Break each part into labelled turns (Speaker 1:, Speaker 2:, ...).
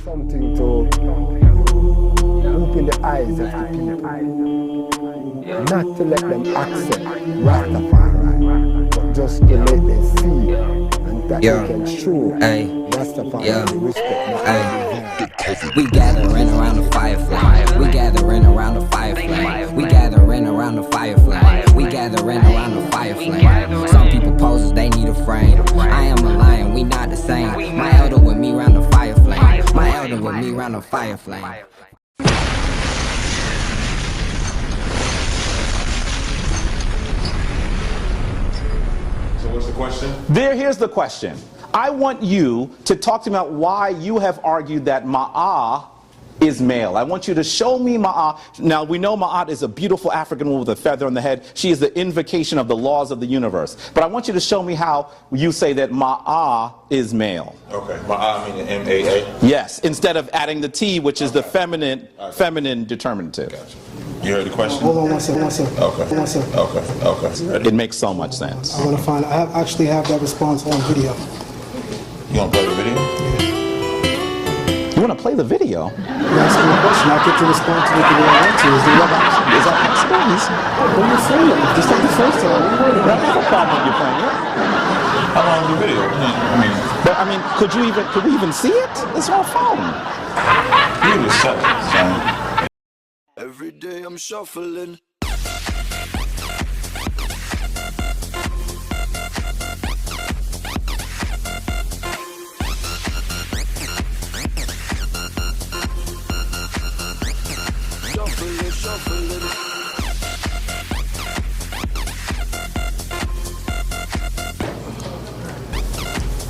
Speaker 1: something to open the eyes of the people, not to let them accept Rastafari, but just to let them see and that they can show Rastafari the respect.
Speaker 2: We gathering around the firefly. We gathering around the firefly. We gathering around the firefly. We gathering around the firefly. Some people poses they need a frame. I am a lion, we not the same. My elder with me round the fire flame. My elder with me round the fire flame.
Speaker 3: So what's the question?
Speaker 4: Here's the question. I want you to talk to me about why you have argued that Ma'at is male. I want you to show me Ma'at. Now, we know Ma'at is a beautiful African woman with a feather on the head. She is the invocation of the laws of the universe. But I want you to show me how you say that Ma'at is male.
Speaker 3: Okay, Ma'at meaning M-A-A?
Speaker 4: Yes, instead of adding the T, which is the feminine determinative.
Speaker 3: Gotcha. You heard the question?
Speaker 1: Hold on one second.
Speaker 3: Okay.
Speaker 4: It makes so much sense.
Speaker 1: I want to find, I actually have that response on video.
Speaker 3: You want to play the video?
Speaker 4: You want to play the video?
Speaker 1: You're asking a question, I get to respond to it the way I want to.
Speaker 4: Is that possible?
Speaker 1: What are you afraid of? Just like the first time. What are you worried about?
Speaker 4: That's no problem with you playing it.
Speaker 3: How long is the video?
Speaker 4: I mean, could we even see it? It's on phone.
Speaker 3: You just set it, son.
Speaker 5: Every day I'm shuffling.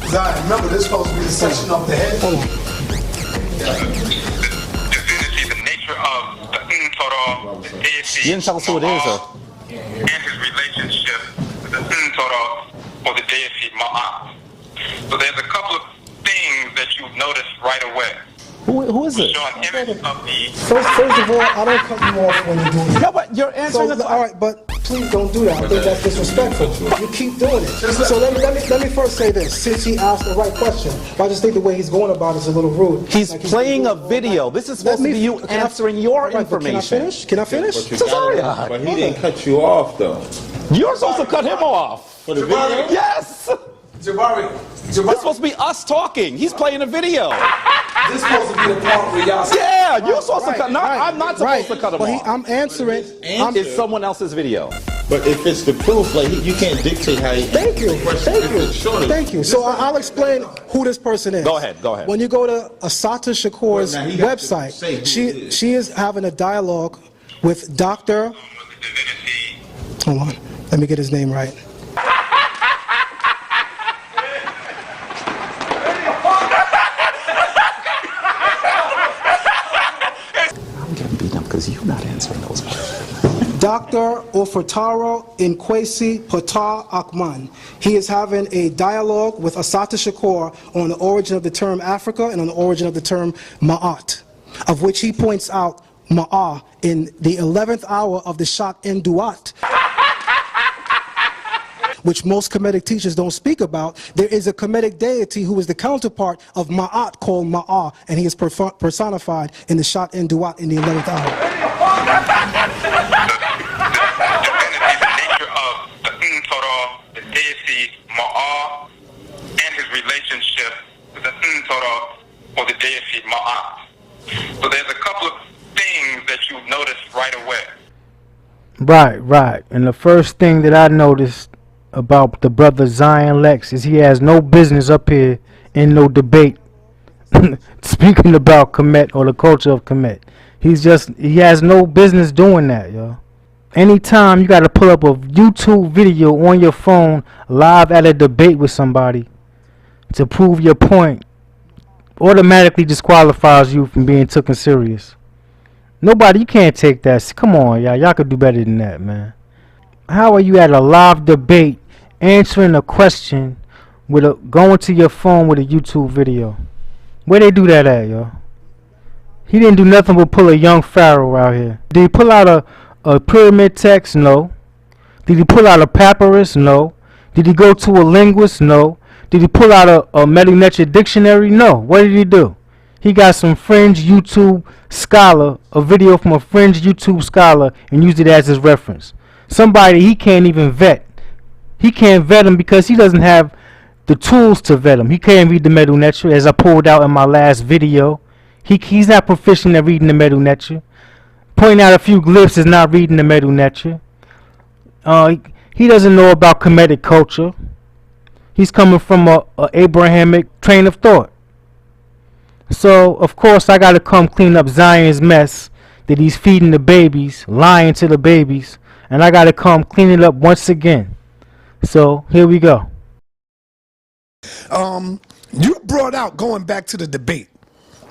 Speaker 1: Zion, remember this is supposed to be the section of the head. Hold on.
Speaker 6: The nature of the Torah, the deity,
Speaker 4: You didn't tell us who it is,
Speaker 6: and his relationship with the Torah or the deity Ma'at. So there's a couple of things that you notice right away.
Speaker 4: Who is it?
Speaker 6: Showing image of the
Speaker 1: First of all, I don't cut you off when you're doing it.
Speaker 4: No, but you're answering the
Speaker 1: all right, but please don't do that. I think that's disrespectful. You keep doing it. So let me first say this. Since he asked the right question, I just think the way he's going about it is a little rude.
Speaker 4: He's playing a video. This is supposed to be you answering your information.
Speaker 1: Can I finish?
Speaker 3: But he didn't cut you off, though.
Speaker 4: You're supposed to cut him off.
Speaker 3: For the video?
Speaker 4: Yes.
Speaker 7: Jabari.
Speaker 4: It's supposed to be us talking. He's playing a video.
Speaker 7: This is supposed to be the part where y'all say,
Speaker 4: Yeah, you're supposed to cut. I'm not supposed to cut him off.
Speaker 1: I'm answering.
Speaker 4: It's someone else's video.
Speaker 3: But if it's the proof, like you can't dictate how you.
Speaker 1: Thank you. So I'll explain who this person is.
Speaker 4: Go ahead.
Speaker 1: When you go to Assata Shakur's website, she is having a dialogue with Dr. Hold on, let me get his name right.
Speaker 4: I'm getting beat up because you're not answering those questions.
Speaker 1: Dr. Ofataro Nkwesi Patar Akman. He is having a dialogue with Assata Shakur on the origin of the term Africa and on the origin of the term Ma'at, of which he points out Ma'at in the 11th hour of the Shak en Duat, which most Kemetic teachers don't speak about. There is a Kemetic deity who is the counterpart of Ma'at called Ma'at, and he is personified in the Shak en Duat in the 11th hour.
Speaker 6: The deity Ma'at and his relationship with the Torah or the deity Ma'at. So there's a couple of things that you notice right away.
Speaker 8: Right. And the first thing that I noticed about the brother Zion Lexx is he has no business up here in no debate speaking about Kemet or the culture of Kemet. He has no business doing that, yo. Anytime you got to pull up a YouTube video on your phone live at a debate with somebody to prove your point, automatically disqualifies you from being taken serious. Nobody, you can't take that. Come on, y'all could do better than that, man. How are you at a live debate answering a question with going to your phone with a YouTube video? Where they do that at, yo? He didn't do nothing but pull a young pharaoh out here. Did he pull out a pyramid text? No. Did he pull out a papyrus? No. Did he go to a linguist? No. Did he pull out a Metanetic dictionary? No. What did he do? He got some fringe YouTube scholar, a video from a fringe YouTube scholar, and used it as his reference. Somebody he can't even vet. He can't vet him because he doesn't have the tools to vet him. He can't read the Medu Neter, as I pulled out in my last video. He's not proficient at reading the Medu Neter. Pointing out a few glyphs is not reading the Medu Neter. He doesn't know about Kemetic culture. He's coming from a Abrahamic train of thought. So, of course, I got to come clean up Zion's mess that he's feeding the babies, lying to the babies, and I got to come clean it up once again. So, here we go.
Speaker 9: You brought out, going back to the debate,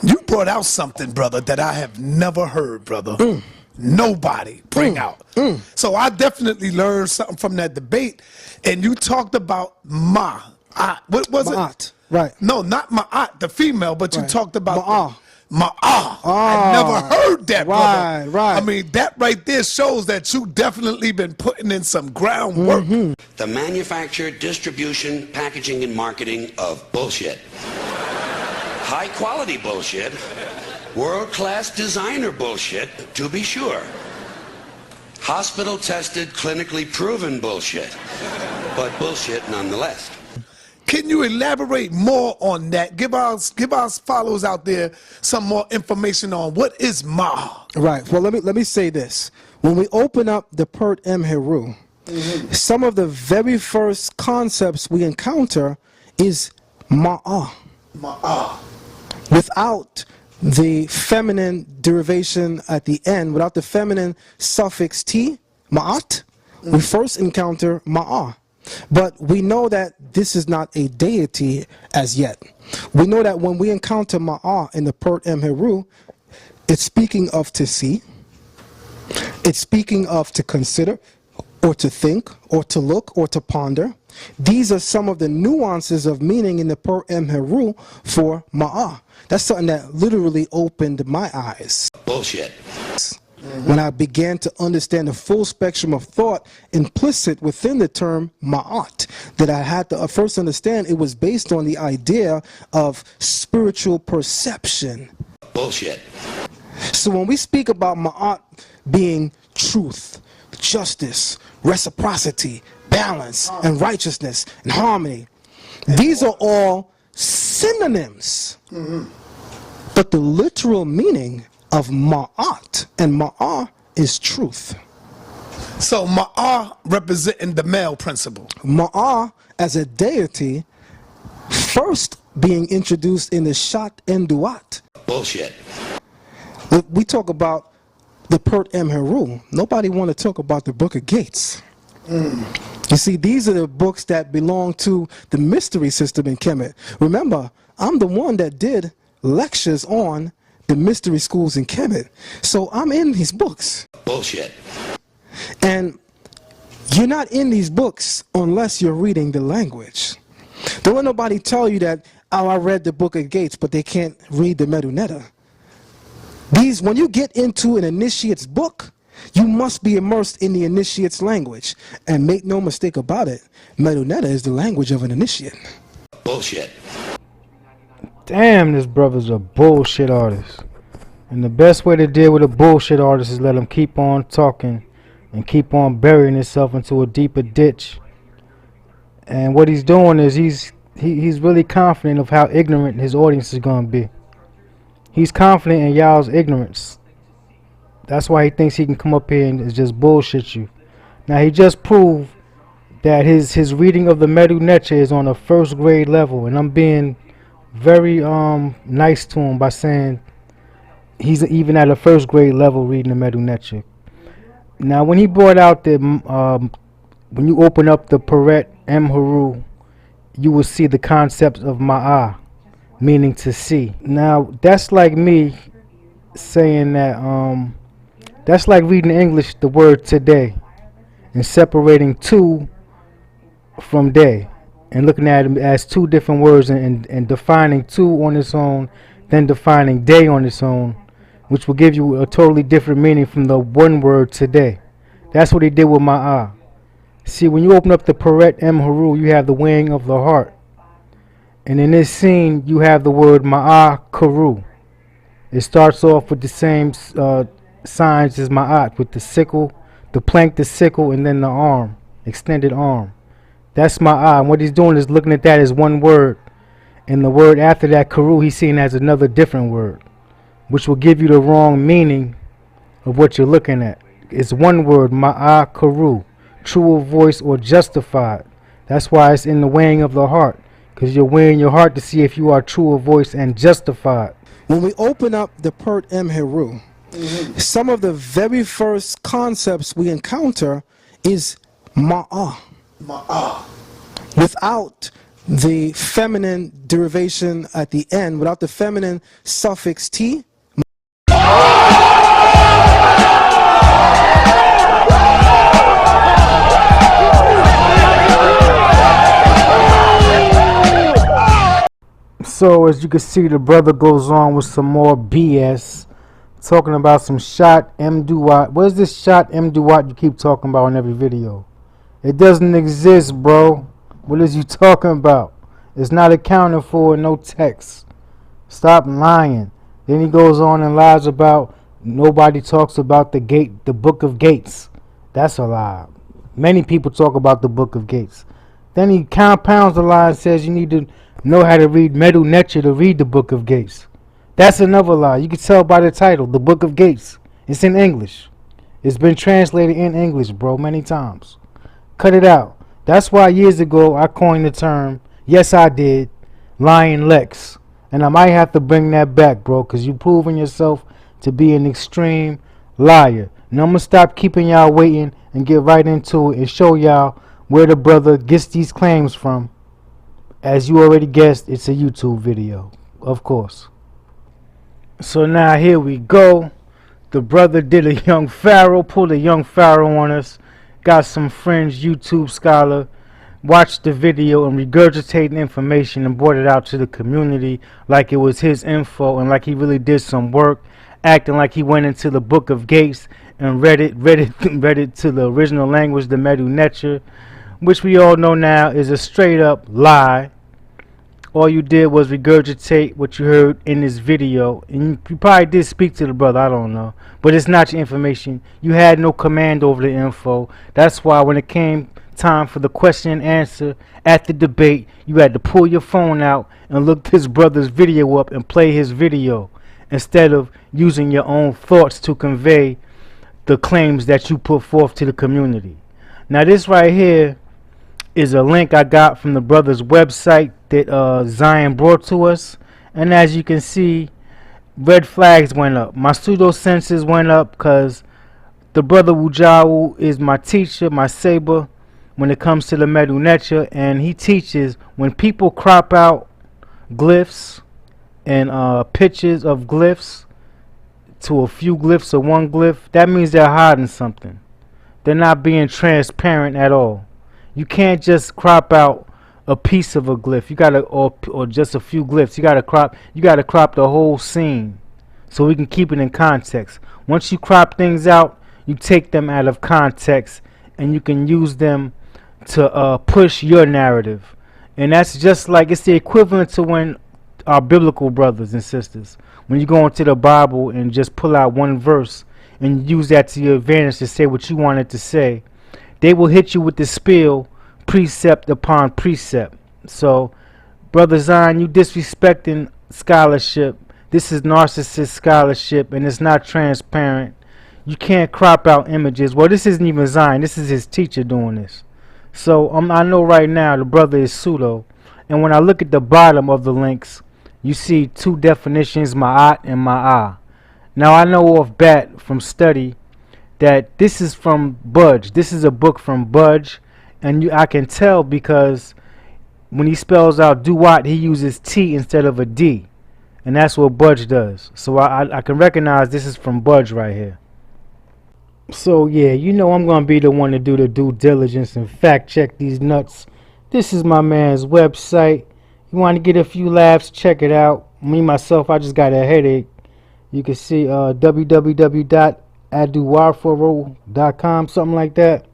Speaker 9: you brought out something, brother, that I have never heard, brother. Nobody bring out. So I definitely learned something from that debate, and you talked about what was
Speaker 1: Ma'at,
Speaker 9: it?
Speaker 1: right.
Speaker 9: No, not Ma'at, the female, but you
Speaker 1: Right.
Speaker 9: talked about
Speaker 1: Ma'ah.
Speaker 9: Ma'ah. I never heard that, brother.
Speaker 1: Right.
Speaker 9: I mean, that right there shows that you definitely been putting in some groundwork.
Speaker 10: The manufacture, distribution, packaging, and marketing of bullshit. High quality bullshit. World-class designer bullshit, to be sure. Hospital tested, clinically proven bullshit. But bullshit nonetheless.
Speaker 9: Can you elaborate more on that? Give our followers out there some more information on what is Ma.
Speaker 1: Right. Well, let me say this. When we open up the Pert M Heru, some of the very first concepts we encounter is Ma'ah.
Speaker 9: Ma'ah.
Speaker 1: Without the feminine derivation at the end, without the feminine suffix T, Ma'at, we first encounter Ma'ah. But we know that this is not a deity as yet. We know that when we encounter Ma'ah in the Pert M Heru, it's speaking of to see, it's speaking of to consider, or to think, or to look, or to ponder. These are some of the nuances of meaning in the Pert M Heru for Ma'ah. That's something that literally opened my eyes.
Speaker 10: Bullshit.
Speaker 1: When I began to understand the full spectrum of thought implicit within the term Ma'at, that I had to first understand it was based on the idea of spiritual perception.
Speaker 10: Bullshit.
Speaker 1: So when we speak about Ma'at being truth, justice, reciprocity, balance, and righteousness, and harmony, these are all synonyms. But the literal meaning of Ma'at and Ma'ah is truth.
Speaker 9: So Ma'ah representing the male principle.
Speaker 1: Ma'ah as a deity first being introduced in the Shat and Duat.
Speaker 10: Bullshit.
Speaker 1: We talk about the Pert M Heru. Nobody want to talk about the Book of Gates. You see, these are the books that belong to the mystery system in Kemet. Remember, I'm the one that did lectures on the mystery schools in Kemet. So I'm in these books.
Speaker 10: Bullshit.
Speaker 1: And you're not in these books unless you're reading the language. Don't let nobody tell you that, oh, I read the Book of Gates, but they can't read the Medu Neter. When you get into an initiate's book, you must be immersed in the initiate's language. And make no mistake about it, Medu Neter is the language of an initiate.
Speaker 10: Bullshit.
Speaker 8: Damn, this brother's a bullshit artist. And the best way to deal with a bullshit artist is let him keep on talking and keep on burying himself into a deeper ditch. And what he's doing is he's really confident of how ignorant his audience is going to be. He's confident in y'all's ignorance. That's why he thinks he can come up here and just bullshit you. Now, he just proved that his reading of the Medu Neter is on a first grade level, and I'm being very nice to him by saying he's even at a first grade level reading the Medu Neter. Now, when he brought out the when you open up the Peret M Heru, you will see the concept of Ma'ah, meaning to see. Now, that's like me saying that that's like reading in English the word today and separating two from day and looking at them as two different words and defining two on its own, then defining day on its own, which will give you a totally different meaning from the one word today. That's what he did with Ma'ah. See, when you open up the Peret M Heru, you have the weighing of the heart. And in this scene, you have the word Ma'ah Karu, It starts off with the same signs as Ma'at, with the sickle, the plank, the sickle, and then the arm, extended arm. That's Ma'at. And what he's doing is looking at that as one word. And the word after that, Karu, he's seeing as another different word, which will give you the wrong meaning of what you're looking at. It's one word, Ma'a Karu, true of voice or justified. That's why it's in the weighing of the heart, because you're weighing your heart to see if you are true of voice and justified.
Speaker 1: When we open up the Pert M Heru, some of the very first concepts we encounter is Ma'a.
Speaker 9: Ma'ah.
Speaker 1: Without the feminine derivation at the end, without the feminine suffix T.
Speaker 8: So as you can see, the brother goes on with some more BS, talking about some shot M Duat. What is this shot M Duat you keep talking about in every video? It doesn't exist, bro. What is you talking about? It's not accounted for in no text. Stop lying. Then he goes on and lies about nobody talks about the gate, the book of gates. That's a lie. Many people talk about the book of gates. Then he compounds the lie and says you need to know how to read Medu Neter to read the book of gates. That's another lie. You can tell by the title, the book of gates. It's in English. It's been translated in English, bro, many times. Cut it out. That's why years ago I coined the term, yes I did, lying Lexx. And I might have to bring that back, bro, because you've proven yourself to be an extreme liar. And I'm going to stop keeping y'all waiting and get right into it and show y'all where the brother gets these claims from. As you already guessed, it's a YouTube video, of course. So now here we go. The brother did a young pharaoh, pulled a young pharaoh on us. Got some fringe YouTube scholar, watched the video and regurgitated information and brought it out to the community like it was his info and like he really did some work, acting like he went into the book of gates and read it to the original language, the Medu Neter, which we all know now is a straight up lie. All you did was regurgitate what you heard in this video, and you probably did speak to the brother, I don't know, but it's not your information. You had no command over the info. That's why when it came time for the question and answer at the debate, you had to pull your phone out and look this brother's video up and play his video instead of using your own thoughts to convey the claims that you put forth to the community. Now this right here is a link I got from the brother's website that Zion brought to us, and as you can see, red flags went up. My pseudo senses went up because the brother Wujawu is my teacher, my saber, when it comes to the Medu Neter, and he teaches when people crop out glyphs and pictures of glyphs to a few glyphs or one glyph, that means they're hiding something. They're not being transparent at all. You can't just crop out a piece of a glyph. You gotta, or just a few glyphs. You gotta crop the whole scene so we can keep it in context. Once you crop things out, you take them out of context and you can use them to push your narrative. And that's just like, it's the equivalent to when our biblical brothers and sisters, when you go into the Bible and just pull out one verse and use that to your advantage to say what you wanted to say, they will hit you with the spiel, precept upon precept. So, Brother Zion, you disrespecting scholarship. This is narcissist scholarship, and it's not transparent. You can't crop out images. Well, this isn't even Zion. This is his teacher doing this. So, I know right now the brother is pseudo. And when I look at the bottom of the links, you see two definitions, Ma'at and Ma'a. Now, I know off bat from study that this is from Budge. This is a book from Budge, and I can tell because when he spells out Duat, he uses T instead of a D, and that's what Budge does. So I can recognize this is from Budge right here. So yeah, you know I'm gonna be the one to do the due diligence and fact check these nuts. This is my man's website. You want to get a few laughs? Check it out. Me myself, I just got a headache. You can see www.aduwarforo.com, something like that.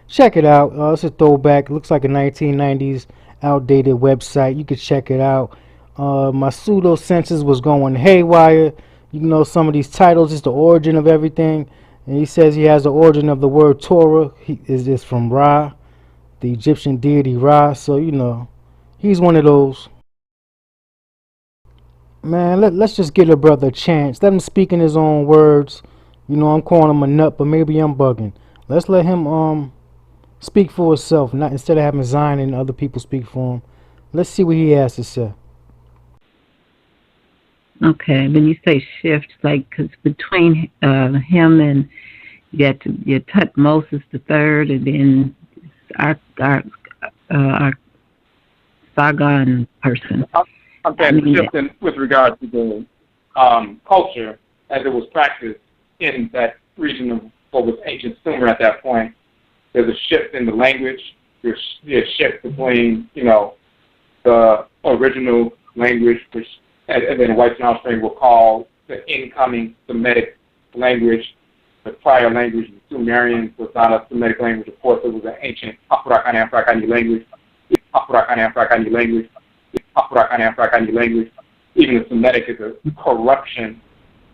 Speaker 8: Check it out. It's a throwback. It looks like a 1990s outdated website. You can check it out. My pseudo senses was going haywire You know, some of these titles is the origin of everything. And he says he has the origin of the word Torah. He is this from Ra, the Egyptian deity Ra. So, you know, he's one of those. Man, let's just give a brother a chance. Let him speak in his own words. You know, I'm calling him a nut, but maybe I'm bugging. Let's let him speak for himself, not instead of having Zion and other people speak for him. Let's see what he has to say.
Speaker 11: Okay, when you say shift, like, because between him and you Tut Moses the third, and then our Sagan person.
Speaker 6: Okay, shifting with regard to the culture as it was practiced in that region of what was ancient Sumer at that point. There's a shift in the language. There's a shift between, you know, the original language, which and then whites and offspring will call the incoming Semitic language. The prior language, the Sumerian, was not a Semitic language. Of course, it was an ancient Afro-Afrikani language. Afro-Afrikani language. Afro-Afrikani language. Even the Semitic is a corruption,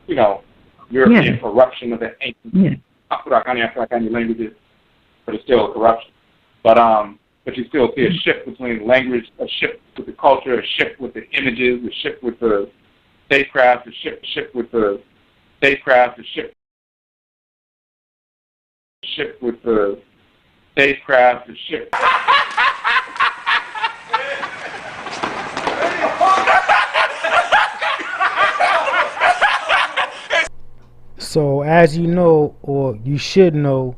Speaker 6: you know, European corruption of the ancient Afro-Afrikani languages, but it's still a corruption. But you still see a shift between language, a shift with the culture, a shift with the images, a shift with the statecraft, a shift with the statecraft, a shift with the statecraft, a shift.
Speaker 8: So, as you know, or you should know,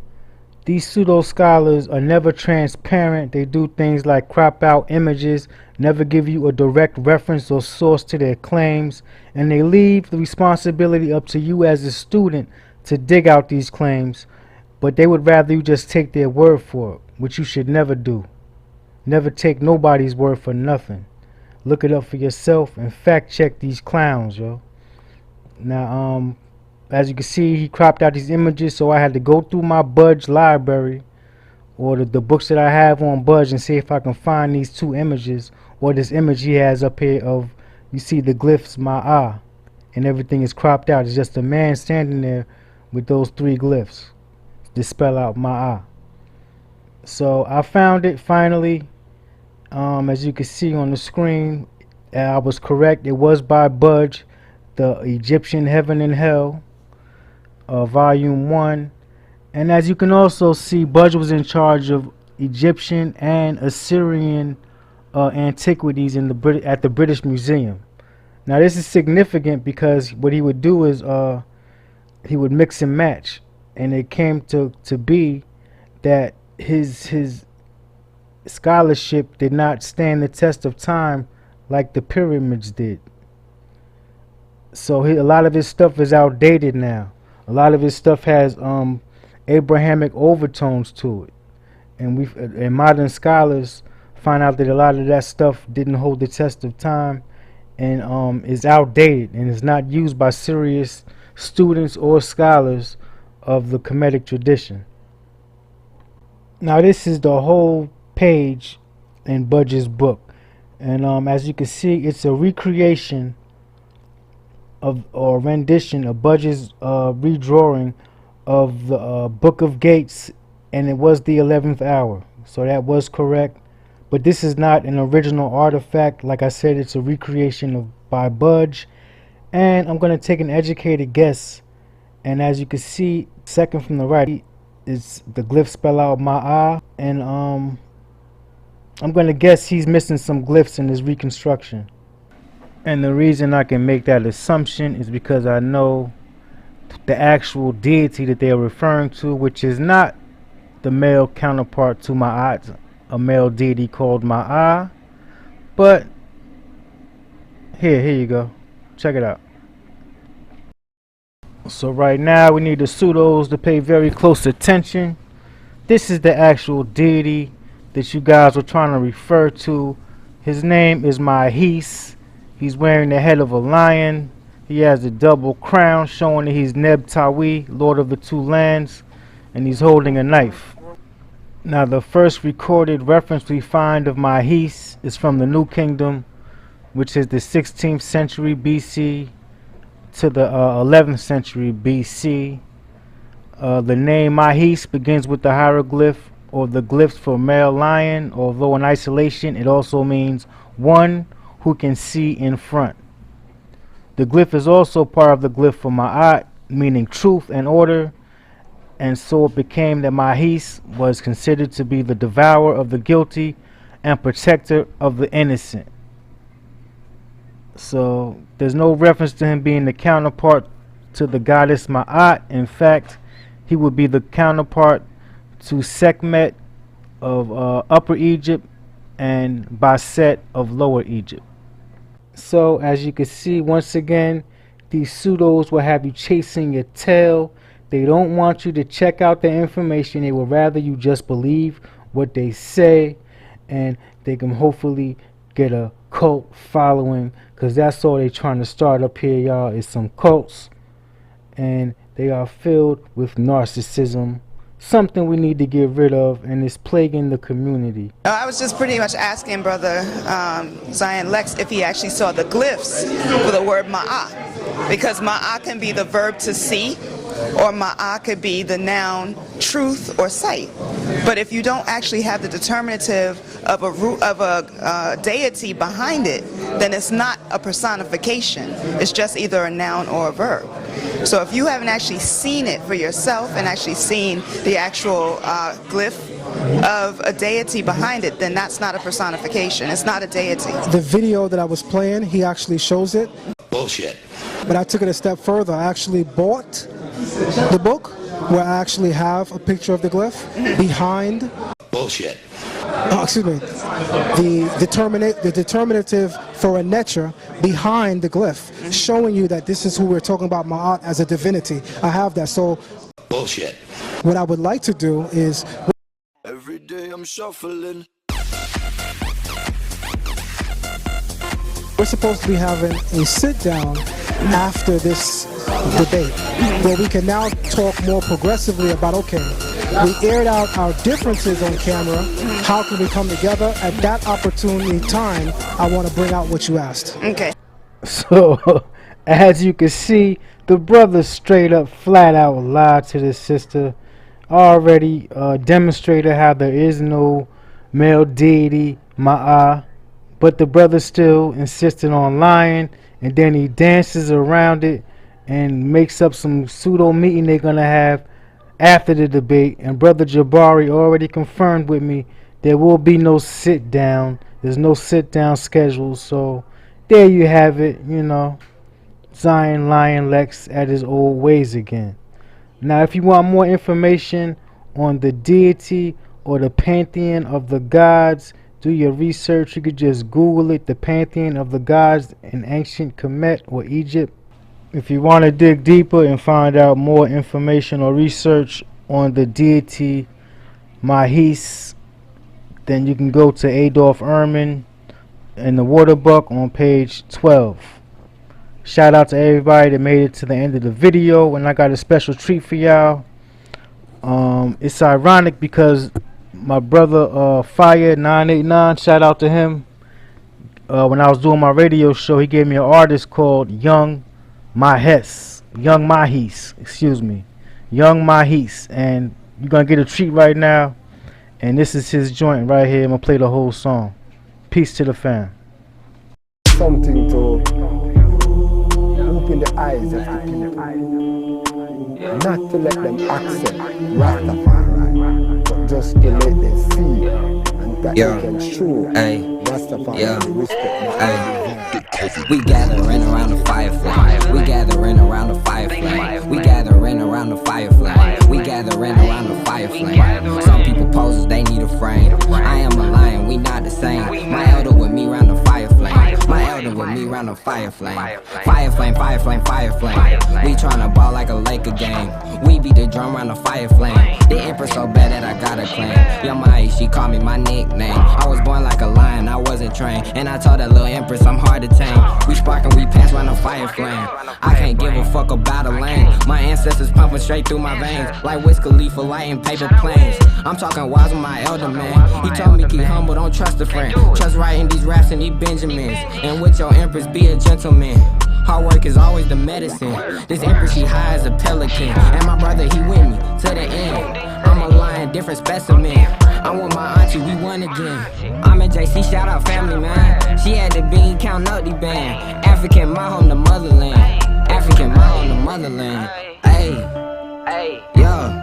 Speaker 8: these pseudo-scholars are never transparent. They do things like crop out images, never give you a direct reference or source to their claims, and they leave the responsibility up to you as a student to dig out these claims, but they would rather you just take their word for it, which you should never do. Never take nobody's word for nothing. Look it up for yourself and fact check these clowns, yo. Now, as you can see, he cropped out these images, so I had to go through my Budge library or the books that I have on Budge and see if I can find these two images or this image he has up here of, you see the glyphs Ma'ah, and everything is cropped out. It's just a man standing there with those three glyphs to spell out Ma'ah. So I found it finally. As you can see on the screen, I was correct. It was by Budge, the Egyptian Heaven and Hell. Volume 1, and as you can also see, Budge was in charge of Egyptian and Assyrian antiquities in at the British Museum. Now this is significant because what he would do is he would mix and match, and it came to be that his scholarship did not stand the test of time like the pyramids did. So a lot of his stuff is outdated now. A lot of his stuff has Abrahamic overtones to it, and modern scholars find out that a lot of that stuff didn't hold the test of time and is outdated and is not used by serious students or scholars of the Kemetic tradition. Now this is the whole page in Budge's book, and as you can see, it's a recreation of or rendition of Budge's redrawing of the Book of Gates, and it was the 11th hour, so that was correct. But this is not an original artifact. Like I said, it's a recreation by Budge, and I'm going to take an educated guess, and as you can see, second from the right is the glyph spell out Ma'ah, and I'm going to guess he's missing some glyphs in his reconstruction. And the reason I can make that assumption is because I know the actual deity that they are referring to, which is not the male counterpart to Ma'at, a male deity called Ma'ah, but here you go. Check it out. So right now we need the pseudos to pay very close attention. This is the actual deity that you guys were trying to refer to. His name is Mahis. He's wearing the head of a lion. He has a double crown showing that he's Neb Tawi, Lord of the Two Lands, and he's holding a knife. Now the first recorded reference we find of Mahis is from the New Kingdom, which is the 16th century BC, to the 11th century BC. The name Mahis begins with the hieroglyph or the glyphs for male lion, although in isolation it also means one who can see in front. The glyph is also part of the glyph for Ma'at, meaning truth and order, and so it became that Mahis was considered to be the devourer of the guilty and protector of the innocent. So there's no reference to him being the counterpart to the goddess Ma'at. In fact, he would be the counterpart to Sekhmet of Upper Egypt and Bastet of Lower Egypt. So as you can see, once again, these pseudos will have you chasing your tail. They don't want you to check out the information. They would rather you just believe what they say, and they can hopefully get a cult following, because that's all they're trying to start up here, y'all, is some cults. And they are filled with narcissism, something we need to get rid of, and it's plaguing the community.
Speaker 12: I was just pretty much asking Brother Zion Lexx if he actually saw the glyphs for the word ma'ah, because ma'ah can be the verb to see, or ma'ah could be the noun truth or sight. But if you don't actually have the determinative of a root of a deity behind it, then it's not a personification. It's just either a noun or a verb. So if you haven't actually seen it for yourself and actually seen the actual glyph of a deity behind it, then that's not a personification. It's not a deity.
Speaker 1: The video that I was playing, he actually shows it.
Speaker 10: Bullshit.
Speaker 1: But I took it a step further. I actually bought the book where I actually have a picture of the glyph behind.
Speaker 10: Bullshit.
Speaker 1: Excuse me. The determinative for a necher behind the glyph, showing you that this is who we're talking about, Ma'at, as a divinity. I have that. So
Speaker 10: bullshit.
Speaker 1: What I would like to do is,
Speaker 5: every day I'm shuffling.
Speaker 1: we're supposed to be having a sit down after this debate, where we can now talk more progressively about, okay, we aired out our differences on camera, how can we come together? At that opportunity time, I want to bring out what you asked.
Speaker 12: Okay.
Speaker 8: So, as you can see, the brother straight up flat out lied to the sister. Already demonstrated how there is no male deity, Ma'ah, but the brother still insisted on lying, and then he dances around it and makes up some pseudo meeting they're gonna have after the debate. And Brother Jabari already confirmed with me there will be no sit down. There's no sit down schedule. So there you have it, you know, Zion Lion Lexx at his old ways again. Now if you want more information on the deity or the pantheon of the gods, do your research. You could just Google it, the pantheon of the gods in ancient Kemet or Egypt. If you want to dig deeper and find out more information or research on the deity Mahis, then you can go to Adolf Ehrman in the Water Book on page 12. Shout out to everybody that made it to the end of the video, and I got a special treat for y'all. It's ironic because my brother Fire 989, shout out to him, when I was doing my radio show, he gave me an artist called Young Mahis, excuse me, Young Mahis, and you're gonna get a treat right now, and this is his joint right here. I'm gonna play the whole song. Peace to the fam.
Speaker 13: Something to open the eyes of the people, not to let them accept Rastafari, but just to let them see and that they can show Rastafari the respect.
Speaker 2: We gathering around the firefly. We gathering around the firefly. We gathering around the firefly. We gathering around the firefly. Some people poses they need a frame. I am a lion, we not the same. My elder with me round the fire flame. My elder with me round the fire flame. Fire flame, fire flame, fire flame. We tryna ball like a Laker game. We beat the drum round the fire flame. The empress so bad that I gotta claim. Young Mai, she called me my nickname. I was born like a lion, I wasn't trained. And I told that little empress I'm hard to tame. We spark and we pass round the fire flame. I can't give a fuck about a lane. My ancestors pumping straight through my veins, like Wiz Khalifa lighting paper planes. I'm talking wise with my elder man. He told me keep humble, don't trust a friend. Trust writing these raps and these Benjamins. And with your empress be a gentleman. Hard work is always the medicine. This empress, she high as a pelican. And my brother, he with me to the end. I'm a lion, different specimen. I'm with my auntie, we won again. I'm in JC, shout out family, man. She had the bean, counting up the band. African, my home, the motherland. African, my home, the motherland. Ayy, ayy, yo,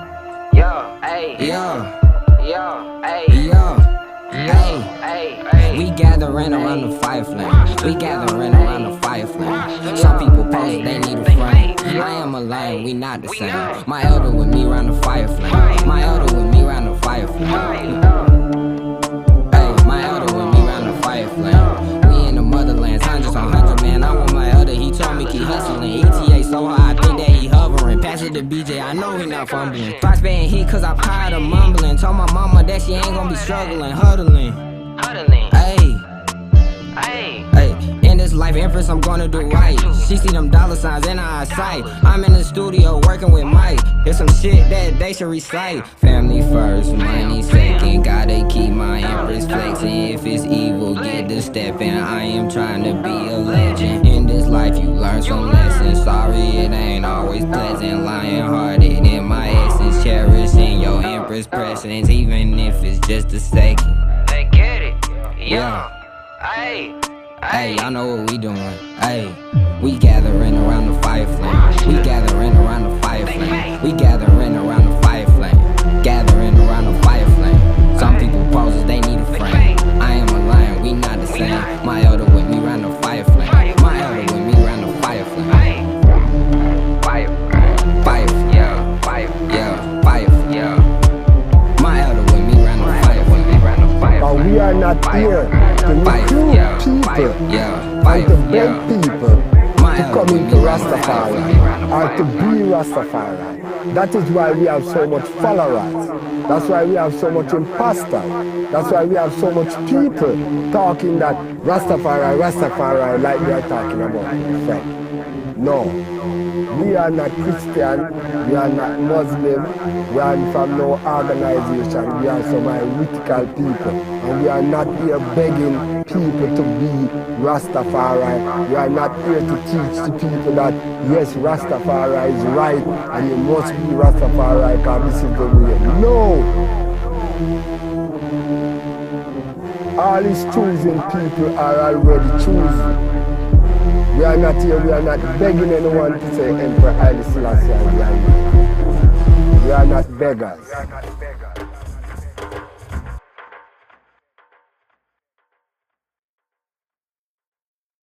Speaker 2: yo, ayy, yo, yo, ayy, yo. Hey, we gathering around the fire flame. We gathering around the fire flame. Some people pose they need a frame. I am a lion, we not the same. My elder with me around the fire flame. My elder with me around the fire flame. Hey, my elder with me around the fire flame. We in the motherlands, hundreds on hundred, man. I want my elder, he told me keep hustling. ETA so high, I think that he hovering. Pass it to BJ, I know he not fumbling. Try spitting heat cause I'm tired of mumbling. Told my mama that she ain't gonna be struggling, huddling. Hey, in this life, Empress, I'm gonna do right. She see them dollar signs in her eyesight. I'm in the studio working with Mike. There's some shit that they should recite. Family first, money second. Gotta keep my Empress flexing. If it's evil, get the step in. I am trying to be a legend. In this life, you learn some lessons. Sorry, it ain't always pleasant. Lion-hearted in my essence. Cherishing your Empress presence, even if it's just a second. They get it, yeah. Hey, y'all know what we doing. Hey, we gathering around the fire flame. We gathering around the fire flame. We gathering around the fire flame. Gathering around the fire flame. Some people poses they need a frame. I am a lion, we not the same. My elder with me around the fire flame. My elder with me around the fire flame. Fire, fire, yeah, fire, yeah, fire, yeah. My elder with me around the fire flame.
Speaker 13: But we are not here to recruit people and to beg people to come into Rastafari or to be Rastafari. That is why we have so much followers. That's why we have so much imposters. That's why we have so much people talking that Rastafari, Rastafari, like we are talking about. Friend. No. We are not Christian, we are not Muslim, we are from no organization, we are some heretical people. And we are not here begging people to be Rastafari. We are not here to teach the people that, yes, Rastafari is right and you must be Rastafari because this is the way. No! All these choosing people are already choosing. We are not here, we are not begging anyone to say Emperor Haile Selassie. We are not beggars.